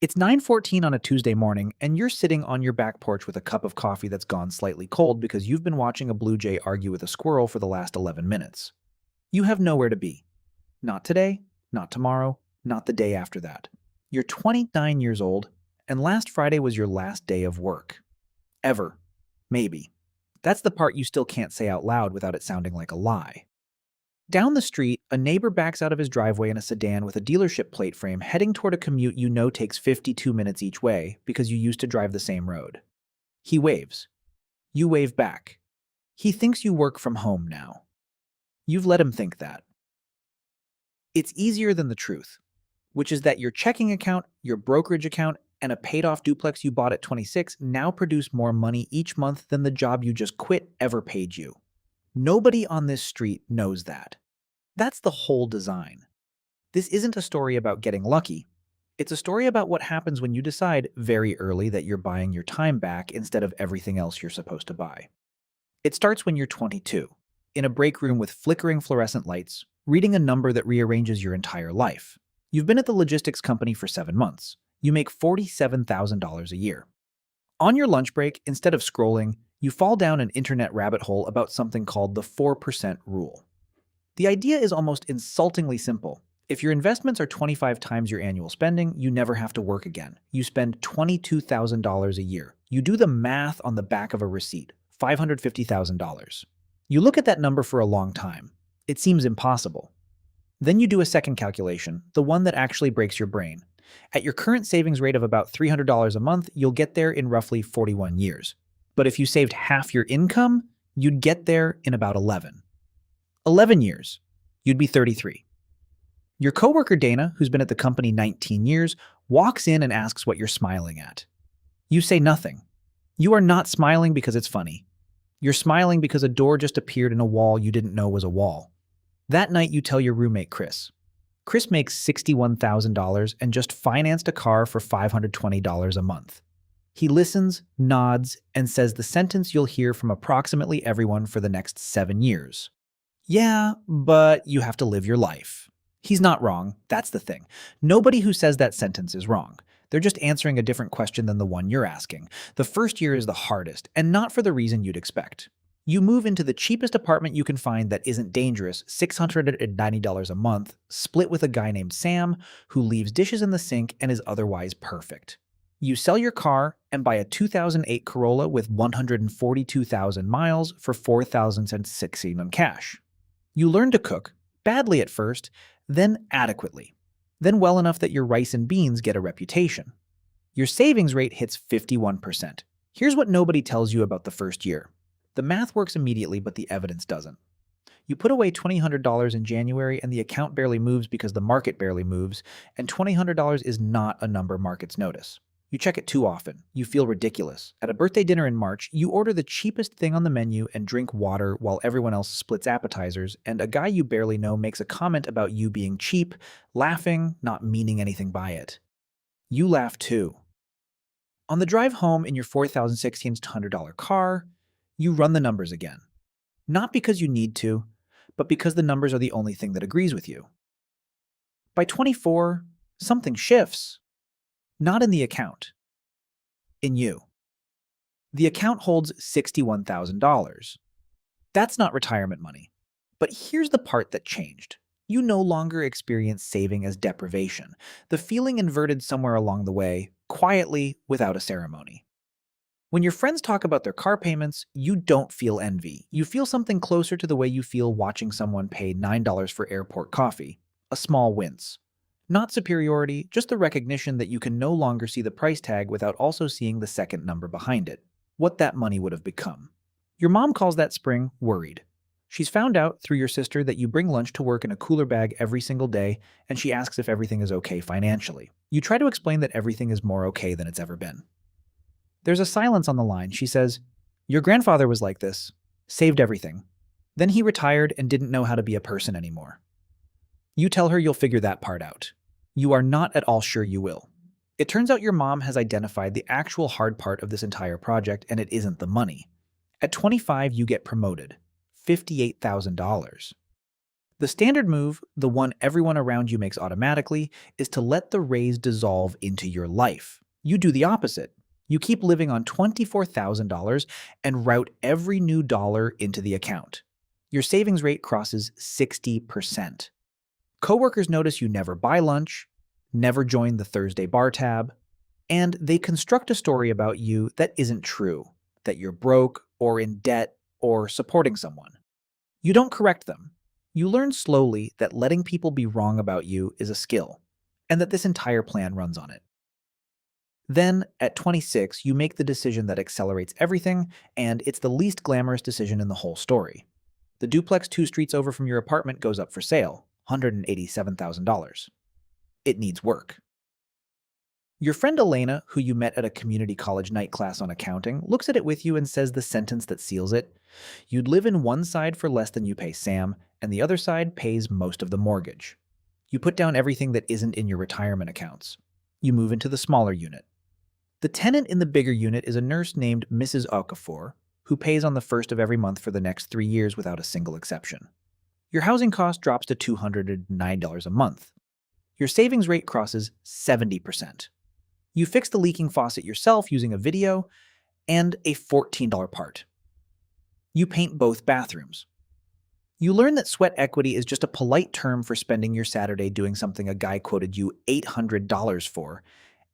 It's 9:14 on a Tuesday morning, and you're sitting on your back porch with a cup of coffee that's gone slightly cold because you've been watching a blue jay argue with a squirrel for the last 11 minutes. You have nowhere to be. Not today, not tomorrow, not the day after that. You're 29 years old, and last Friday was your last day of work. Ever. Maybe. That's the part you still can't say out loud without it sounding like a lie. Down the street, a neighbor backs out of his driveway in a sedan with a dealership plate frame heading toward a commute you know takes 52 minutes each way because you used to drive the same road. He waves. You wave back. He thinks you work from home now. You've let him think that. It's easier than the truth, which is that your checking account, your brokerage account, and a paid-off duplex you bought at 26 now produce more money each month than the job you just quit ever paid you. Nobody on this street knows that. That's the whole design. This isn't a story about getting lucky. It's a story about what happens when you decide very early that you're buying your time back instead of everything else you're supposed to buy. It starts when you're 22, in a break room with flickering fluorescent lights, reading a number that rearranges your entire life. You've been at the logistics company for 7 months. You make $47,000 a year. On your lunch break, instead of scrolling, you fall down an internet rabbit hole about something called the 4% rule. The idea is almost insultingly simple. If your investments are 25 times your annual spending, you never have to work again. You spend $22,000 a year. You do the math on the back of a receipt, $550,000. You look at that number for a long time. It seems impossible. Then you do a second calculation, the one that actually breaks your brain. At your current savings rate of about $300 a month, you'll get there in roughly 41 years. But if you saved half your income, you'd get there in about 11. 11 years, you'd be 33. Your coworker Dana, who's been at the company 19 years, walks in and asks what you're smiling at. You say nothing. You are not smiling because it's funny. You're smiling because a door just appeared in a wall you didn't know was a wall. That night you tell your roommate Chris. Chris makes $61,000 and just financed a car for $520 a month. He listens, nods, and says the sentence you'll hear from approximately everyone for the next 7 years. Yeah, but you have to live your life. He's not wrong, that's the thing. Nobody who says that sentence is wrong. They're just answering a different question than the one you're asking. The first year is the hardest, and not for the reason you'd expect. You move into the cheapest apartment you can find that isn't dangerous, $690 a month, split with a guy named Sam, who leaves dishes in the sink and is otherwise perfect. You sell your car and buy a 2008 Corolla with 142,000 miles for $4,016 in cash. You learn to cook, badly at first, then adequately, then well enough that your rice and beans get a reputation. Your savings rate hits 51%. Here's what nobody tells you about the first year. The math works immediately, but the evidence doesn't. You put away $2,000 in January and the account barely moves because the market barely moves, and $2,000 is not a number markets notice. You check it too often. You feel ridiculous. At a birthday dinner in March, you order the cheapest thing on the menu and drink water while everyone else splits appetizers, and a guy you barely know makes a comment about you being cheap, laughing, not meaning anything by it. You laugh too. On the drive home in your $4,016 car, you run the numbers again. Not because you need to, but because the numbers are the only thing that agrees with you. By 24, something shifts. Not in the account. In you. The account holds $61,000. That's not retirement money. But here's the part that changed. You no longer experience saving as deprivation. The feeling inverted somewhere along the way, quietly, without a ceremony. When your friends talk about their car payments, you don't feel envy. You feel something closer to the way you feel watching someone pay $9 for airport coffee. A small wince. Not superiority, just the recognition that you can no longer see the price tag without also seeing the second number behind it. What that money would have become. Your mom calls that spring worried. She's found out through your sister that you bring lunch to work in a cooler bag every single day, and she asks if everything is okay financially. You try to explain that everything is more okay than it's ever been. There's a silence on the line. She says, "Your grandfather was like this, saved everything. Then he retired and didn't know how to be a person anymore." You tell her you'll figure that part out. You are not at all sure you will. It turns out your mom has identified the actual hard part of this entire project, and it isn't the money. At 25, you get promoted. $58,000. The standard move, the one everyone around you makes automatically, is to let the raise dissolve into your life. You do the opposite. You keep living on $24,000 and route every new dollar into the account. Your savings rate crosses 60%. Coworkers notice you never buy lunch, never join the Thursday bar tab, and they construct a story about you that isn't true, that you're broke or in debt or supporting someone. You don't correct them. You learn slowly that letting people be wrong about you is a skill, and that this entire plan runs on it. Then, at 26, you make the decision that accelerates everything, and it's the least glamorous decision in the whole story. The duplex 2 streets over from your apartment goes up for sale, $187,000. It needs work. Your friend Elena, who you met at a community college night class on accounting, looks at it with you and says the sentence that seals it. You'd live in one side for less than you pay Sam, and the other side pays most of the mortgage. You put down everything that isn't in your retirement accounts. You move into the smaller unit. The tenant in the bigger unit is a nurse named Mrs. Okafor, who pays on the first of every month for the next 3 years without a single exception. Your housing cost drops to $209 a month. Your savings rate crosses 70%. You fix the leaking faucet yourself using a video and a $14 part. You paint both bathrooms. You learn that sweat equity is just a polite term for spending your Saturday doing something a guy quoted you $800 for,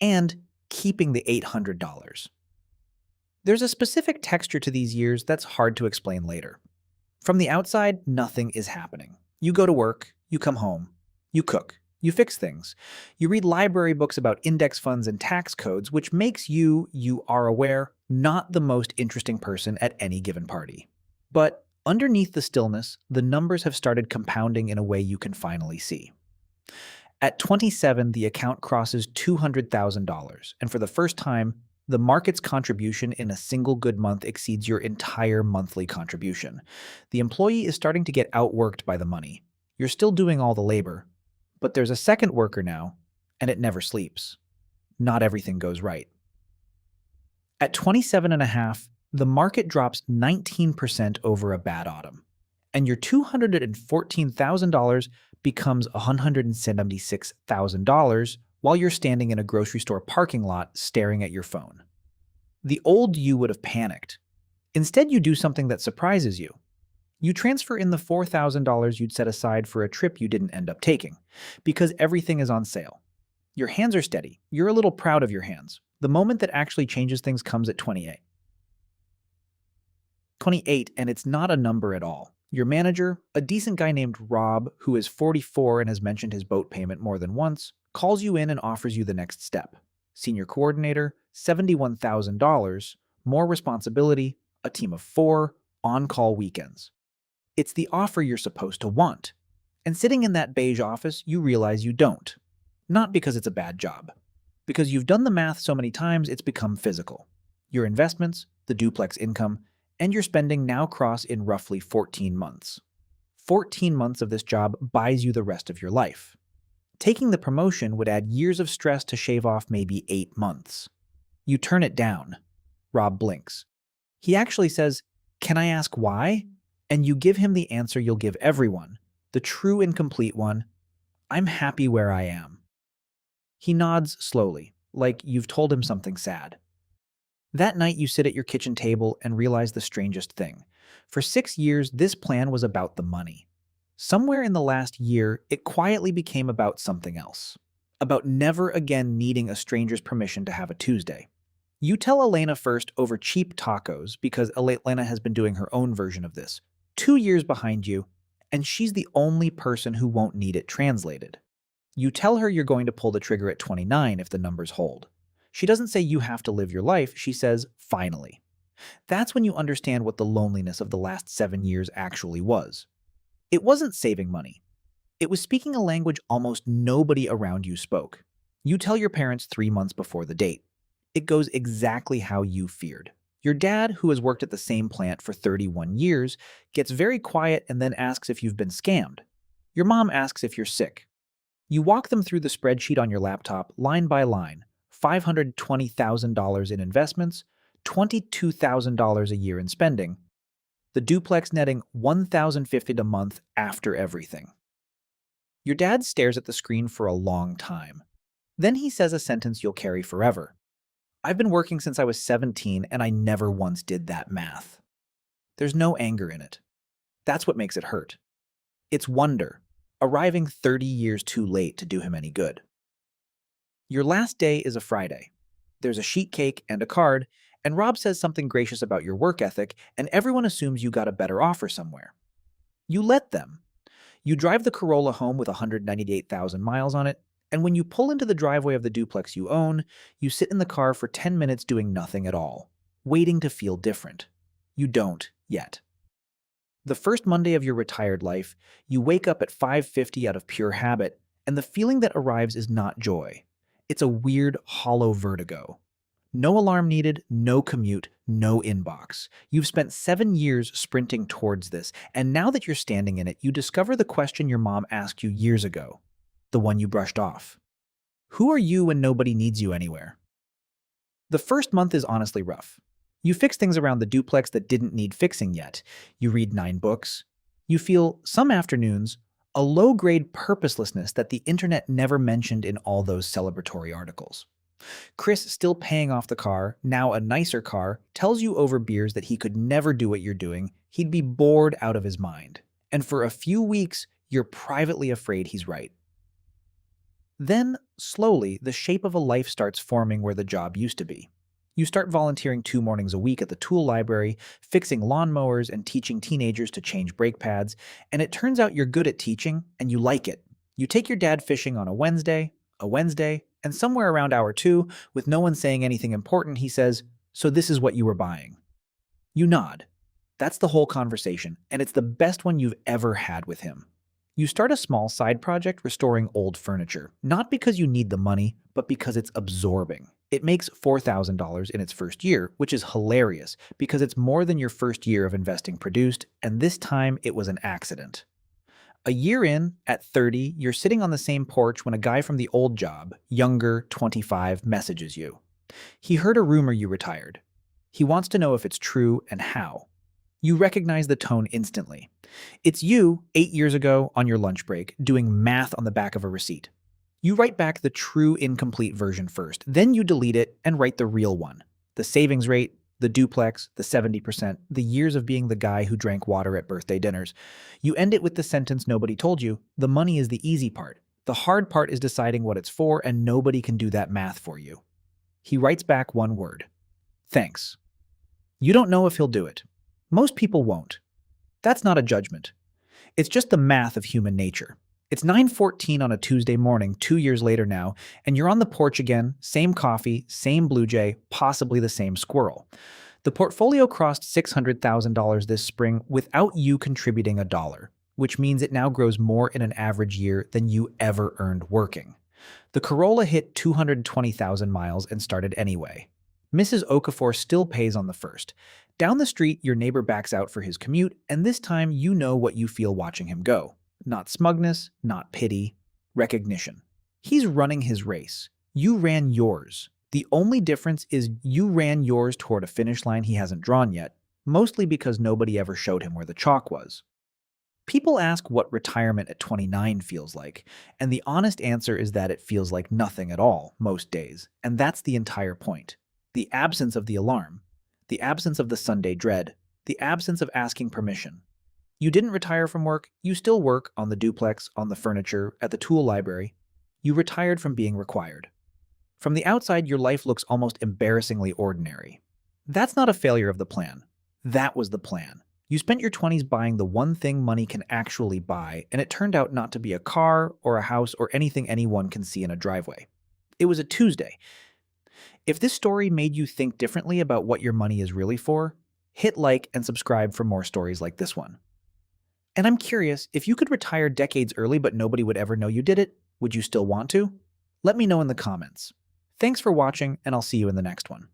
and keeping the $800. There's a specific texture to these years that's hard to explain later. From the outside, nothing is happening. You go to work, you come home, you cook, you fix things. You read library books about index funds and tax codes, which makes you are aware, not the most interesting person at any given party. But underneath the stillness, the numbers have started compounding in a way you can finally see. At 27, the account crosses $200,000, and for the first time, the market's contribution in a single good month exceeds your entire monthly contribution. The employee is starting to get outworked by the money. You're still doing all the labor, but there's a second worker now, and it never sleeps. Not everything goes right. At 27 and a half, the market drops 19% over a bad autumn, and your $214,000 becomes $176,000 while you're standing in a grocery store parking lot staring at your phone. The old you would have panicked. Instead, you do something that surprises you. You transfer in the $4,000 you'd set aside for a trip you didn't end up taking, because everything is on sale. Your hands are steady. You're a little proud of your hands. The moment that actually changes things comes at 28. 28, and it's not a number at all. Your manager, a decent guy named Rob, who is 44 and has mentioned his boat payment more than once, calls you in and offers you the next step. Senior coordinator, $71,000, more responsibility, a team of 4, on-call weekends. It's the offer you're supposed to want. And sitting in that beige office, you realize you don't. Not because it's a bad job. Because you've done the math so many times, it's become physical. Your investments, the duplex income, and your spending now cross in roughly 14 months. 14 months of this job buys you the rest of your life. Taking the promotion would add years of stress to shave off maybe 8 months. You turn it down. Rob blinks. He actually says, "Can I ask why?" And you give him the answer you'll give everyone, the true and complete one, "I'm happy where I am." He nods slowly, like you've told him something sad. That night you sit at your kitchen table and realize the strangest thing. For 6 years, this plan was about the money. Somewhere in the last year, it quietly became about something else. About never again needing a stranger's permission to have a Tuesday. You tell Elena first over cheap tacos because Elena has been doing her own version of this. 2 years behind you, and she's the only person who won't need it translated. You tell her you're going to pull the trigger at 29 if the numbers hold. She doesn't say you have to live your life, she says, finally. That's when you understand what the loneliness of the last 7 years actually was. It wasn't saving money. It was speaking a language almost nobody around you spoke. You tell your parents 3 months before the date. It goes exactly how you feared. Your dad, who has worked at the same plant for 31 years, gets very quiet and then asks if you've been scammed. Your mom asks if you're sick. You walk them through the spreadsheet on your laptop, line by line. $520,000 in investments, $22,000 a year in spending. The duplex netting $1,050 a month after everything. Your dad stares at the screen for a long time. Then he says a sentence you'll carry forever. I've been working since I was 17 and I never once did that math. There's no anger in it. That's what makes it hurt. It's wonder, arriving 30 years too late to do him any good. Your last day is a Friday. There's a sheet cake and a card, and Rob says something gracious about your work ethic, and everyone assumes you got a better offer somewhere. You let them. You drive the Corolla home with 198,000 miles on it, and when you pull into the driveway of the duplex you own, you sit in the car for 10 minutes doing nothing at all, waiting to feel different. You don't yet. The first Monday of your retired life, you wake up at 5:50 out of pure habit, and the feeling that arrives is not joy. It's a weird, hollow vertigo. No alarm needed, no commute, no inbox. You've spent 7 years sprinting towards this, and now that you're standing in it, you discover the question your mom asked you years ago, the one you brushed off. Who are you when nobody needs you anywhere? The first month is honestly rough. You fix things around the duplex that didn't need fixing yet. You read 9 books. You feel, some afternoons, a low-grade purposelessness that the internet never mentioned in all those celebratory articles. Chris, still paying off the car, now a nicer car, tells you over beers that he could never do what you're doing. He'd be bored out of his mind. And for a few weeks, you're privately afraid he's right. Then, slowly, the shape of a life starts forming where the job used to be. You start volunteering 2 mornings a week at the tool library, fixing lawnmowers and teaching teenagers to change brake pads, and it turns out you're good at teaching and you like it. You take your dad fishing on a Wednesday, and somewhere around hour 2, with no one saying anything important, he says, "So this is what you were buying." You nod. That's the whole conversation, and it's the best one you've ever had with him. You start a small side project restoring old furniture, not because you need the money, but because it's absorbing. It makes $4,000 in its first year, which is hilarious because it's more than your first year of investing produced, and this time it was an accident. A year in, at 30, you're sitting on the same porch when a guy from the old job, younger, 25, messages you. He heard a rumor you retired. He wants to know if it's true and how. You recognize the tone instantly. It's you, 8 years ago, on your lunch break, doing math on the back of a receipt. You write back the true incomplete version first, then you delete it and write the real one. The savings rate, the duplex, the 70%, the years of being the guy who drank water at birthday dinners. You end it with the sentence nobody told you, the money is the easy part. The hard part is deciding what it's for, and nobody can do that math for you. He writes back one word. Thanks. You don't know if he'll do it. Most people won't. That's not a judgment. It's just the math of human nature. It's 9:14 on a Tuesday morning, 2 years later now, and you're on the porch again, same coffee, same blue jay, possibly the same squirrel. The portfolio crossed $600,000 this spring without you contributing a dollar, which means it now grows more in an average year than you ever earned working. The Corolla hit 220,000 miles and started anyway. Mrs. Okafor still pays on the first. Down the street, your neighbor backs out for his commute, and this time you know what you feel watching him go. Not smugness, not pity, recognition. He's running his race. You ran yours. The only difference is you ran yours toward a finish line he hasn't drawn yet, mostly because nobody ever showed him where the chalk was. People ask what retirement at 29 feels like, and the honest answer is that it feels like nothing at all most days, and that's the entire point. The absence of the alarm, the absence of the Sunday dread, the absence of asking permission. You didn't retire from work, you still work on the duplex, on the furniture, at the tool library. You retired from being required. From the outside, your life looks almost embarrassingly ordinary. That's not a failure of the plan. That was the plan. You spent your 20s buying the one thing money can actually buy, and it turned out not to be a car or a house or anything anyone can see in a driveway. It was a Tuesday. If this story made you think differently about what your money is really for, hit like and subscribe for more stories like this one. And I'm curious, if you could retire decades early but nobody would ever know you did it, would you still want to? Let me know in the comments. Thanks for watching, and I'll see you in the next one.